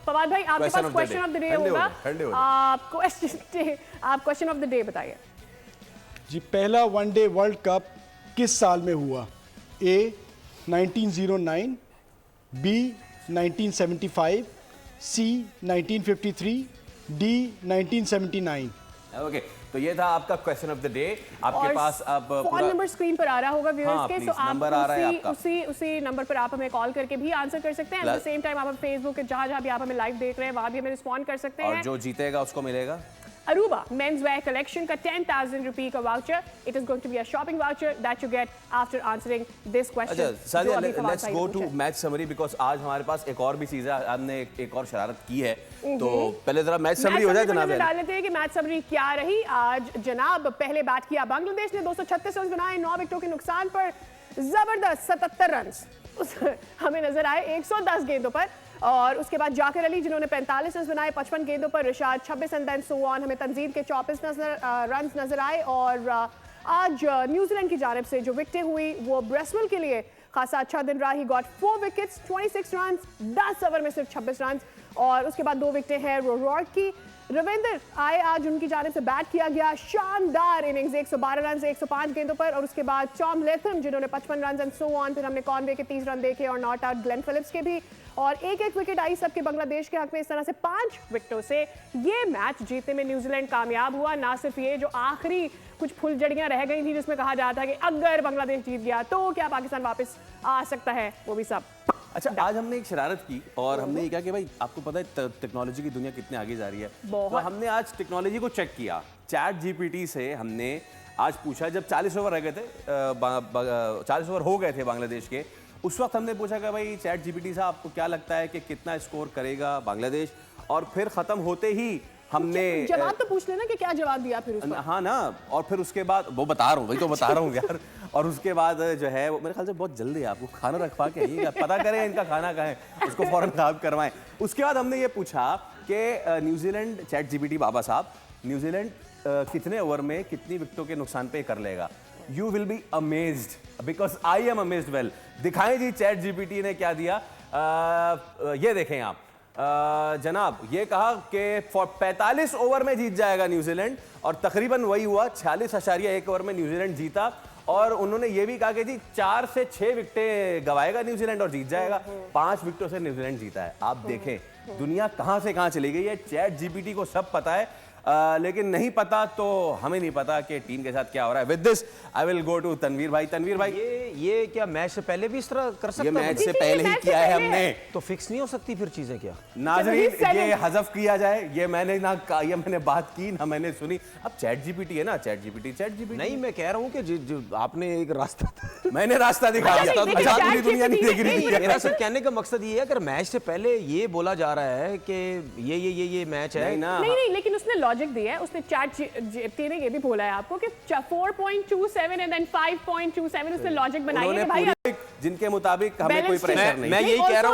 फवाद भाई आपके पास question of the day होगा। आप क्वेश्चन ऑफ द डे बताइए जी। पहला वनडे वर्ल्ड कप किस साल में हुआ? ए 1909, बी 1975, सी 1953, डी 1979। ओके, तो ये था आपका क्वेश्चन ऑफ द डे। आपके पास अब फोन नंबर स्क्रीन पर आ रहा होगा व्यूअर्स के, तो आप उसी नंबर पर आप हमें कॉल करके भी आंसर कर सकते हैं। एट द सेम टाइम आप फेसबुक के जहां भी आप हमें लाइव देख रहे हैं वहां भी हमें रिस्पॉन्ड कर सकते हैं। और जो जीतेगा उसको मिलेगा Aruba men's wear collection का 10,000 रुपए का voucher. It is going to be a shopping voucher that you get after answering this question। अच्छा Sadia, let's go to match summary because आज हमारे पास एक और भी चीज़ है। हमने एक और शरारत की है, तो पहले जरा मैच समरी हो जाए जनाब। डाल लेते हैं कि मैच समरी क्या रही। आज जनाब पहले बैट किया बांग्लादेश ने, 236 रन बनाए 9 विकेटों के नुकसान पर। जबरदस्त 77 रन हमें नजर आए 110 गेंदों पर। और उसके बाद जाकिर अली जिन्होंने 45 रन बनाए 55 गेंदों पर, Rishad 26 and then so on. हमें तंजीम के 24 रन नजर आए। और आज न्यूजीलैंड की जानिब से जो विकेटें हुई वो ब्रेसवेल के लिए खासा अच्छा दिन रहा। He got 4 wickets 26 run, 10 over में सिर्फ 26 रन। और उसके बाद 2 विकेटें हैं रोरॉर्क की। रविंदर आए आज उनकी जानिब से बैट किया गया, शानदार इनिंग्स 112 रन 105 गेंदों पर। और उसके बाद टॉम लेथम जिन्होंने 55 रन एंड सो ऑन। फिर हमने कॉनवे के 30 रन देखे और नॉट आउट ग्लेन फिलिप्स के भी। और एक विकेट आई सबके बांग्लादेश के हक में। इस तरह से 5 विकेटों से ये मैच जीतने में न्यूजीलैंड कामयाब हुआ। ना सिर्फ ये, जो आखिरी कुछ फुलझड़ियां रह गई थी जिसमें कहा जाता है कि अगर बांग्लादेश जीत गया तो क्या पाकिस्तान वापस आ सकता है, वो भी सब। अच्छा, आज हमने एक शरारत की और हमने ये कहा कि भाई आपको पता है टेक्नोलॉजी की दुनिया कितने आगे जा रही है, तो हमने आज टेक्नोलॉजी को चेक किया। चैट जीपीटी से हमने आज पूछा, जब 40 ओवर रह गए थे, 40 ओवर हो गए थे बांग्लादेश के, उस वक्त हमने पूछा कि भाई चैट जीपीटी साहब आपको क्या लगता है कि कितना स्कोर करेगा बांग्लादेश। और फिर खत्म होते ही हमने जवाब तो पूछ लेना कि क्या जवाब दिया फिर उसका। हाँ ना, और फिर उसके बाद वो बता रहा हूँ, वही तो बता रहा हूँ यार। और उसके बाद जो है वो मेरे ख्याल से बहुत जल्दी आपको खाना रखवा के आइएगा, पता करें इनका खाना कहाँ है, उसको फौरन खाब करवाएं। उसके बाद हमने ये पूछा कि न्यूजीलैंड, चैट जीपीटी बाबा साहब, न्यूजीलैंड कितने ओवर में कितनी विकेटों के नुकसान पे कर लेगा। You will be amazed because I am amazed well. दिखाएं जी चैट जीपीटी ने क्या दिया। ये देखें आप जनाब, ये कहा कि 45 ओवर में जीत जाएगा न्यूजीलैंड, और तकरीबन वही हुआ। 46.1 ओवर में न्यूजीलैंड जीता। और उन्होंने ये भी कहा कि जी 4 से 6 विकेटें गवाएगा न्यूजीलैंड और जीत जाएगा। 5 विकेटों से न्यूजीलैंड जीता है। आप देखें दुनिया कहां से कहां चली गई है। चैट जीपीटी को सब पता है, लेकिन नहीं पता तो हमें नहीं पता कि टीम के साथ क्या हो रहा है। With this I will go to Tanveer bhai. Tanveer भाई, ये क्या मैच से पहले भी इस तरह कर सकते हैं? ये मैच से पहले ही किया है हमने, तो फिक्स नहीं हो सकती फिर चीजें क्या? नाज़रीन ये हज़फ किया जाए, ये मैंने ना ये मैंने बात की ना मैंने सुनी। अब चैट जीपीटी है ना, चैट जीपीटी नहीं, मैं कह रहा हूँ कि जो आपने एक रास्ता मैंने रास्ता दिखा दिया। अच्छा, पूरी दुनिया नहीं देख रही है। मेरा सिर्फ कहने का मकसद ये है, अगर मैच से पहले ये बोला जा रहा है कि ये मैच है ना, नहीं, लेकिन उसने लॉजिक दिया है। उसने चैट जीपीटी ने ये भी बोला है आपको कि 4.27 एंड देन 5.27 उसने लॉजिक बनाई है भाई, जिनके मुताबिक हमें कोई प्रेशर नहीं। मैं यही कह रहा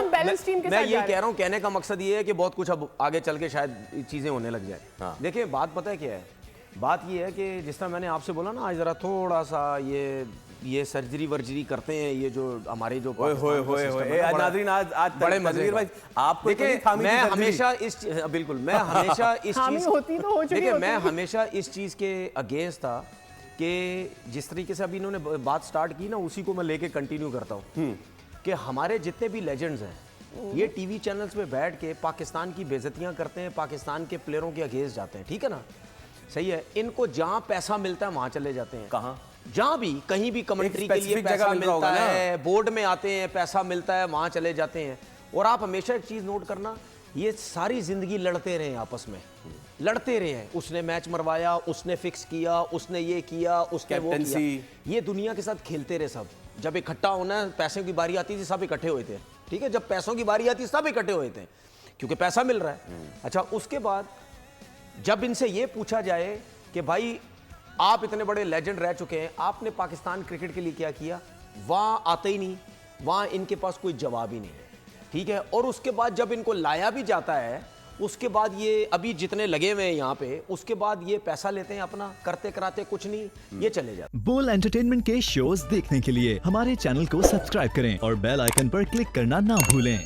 हूँ, कहने का मकसद ये है कि बहुत कुछ अब आगे चल के शायद चीजें होने लग जाए। देखिए बात पता है क्या है, बात ये है कि जिस तरह मैंने आपसे बोला ना, आज जरा थोड़ा सा ये सर्जरी वर्जरी करते हैं, ये जो हमारे जो नाज़रीन आज बड़े मज़े भाई आपको देखिए, मैं हमेशा इस चीज के अगेंस्ट था कि जिस तरीके से अभी इन्होंने बात स्टार्ट की ना, उसी को मैं लेके कंटिन्यू करता हूँ कि हमारे जितने भी लेजेंड्स हैं ये टीवी चैनल्स पे बैठ के पाकिस्तान की बेइज्जतियां करते हैं, पाकिस्तान के प्लेयरों के अगेंस्ट जाते हैं, ठीक है ना, सही है। इनको जहां पैसा मिलता है वहां चले जाते हैं। कहां? जहां भी कहीं भी कमेंट्री के लिए पैसा मिलता है, बोर्ड में आते हैं, पैसा मिलता है, वहां चले जाते हैं। और आप हमेशा एक चीज नोट करना, ये सारी जिंदगी लड़ते रहे आपस में, लड़ते रहे हैं। उसने मैच मरवाया, उसने फिक्स किया, उसने ये किया, उसने वो किया। ये दुनिया के साथ खेलते रहे सब। जब इकट्ठा होना, पैसे की बारी आती थी, सब इकट्ठे हुए थे, ठीक है। जब पैसों की बारी आती सब इकट्ठे हुए थे क्योंकि पैसा मिल रहा है। अच्छा, उसके बाद जब इनसे ये पूछा जाए कि भाई आप इतने बड़े लेजेंड रह चुके हैं, आपने पाकिस्तान क्रिकेट के लिए क्या किया, वहां आते ही नहीं, वहां इनके पास कोई जवाब ही नहीं है, ठीक है। और उसके बाद जब इनको लाया भी जाता है, उसके बाद ये अभी जितने लगे हुए हैं यहाँ पे, उसके बाद ये पैसा लेते हैं अपना, करते कराते कुछ नहीं, ये चले जाते। बोल एंटरटेनमेंट के शोज देखने के लिए हमारे चैनल को सब्सक्राइब करें और बेल आइकन पर क्लिक करना ना भूलें।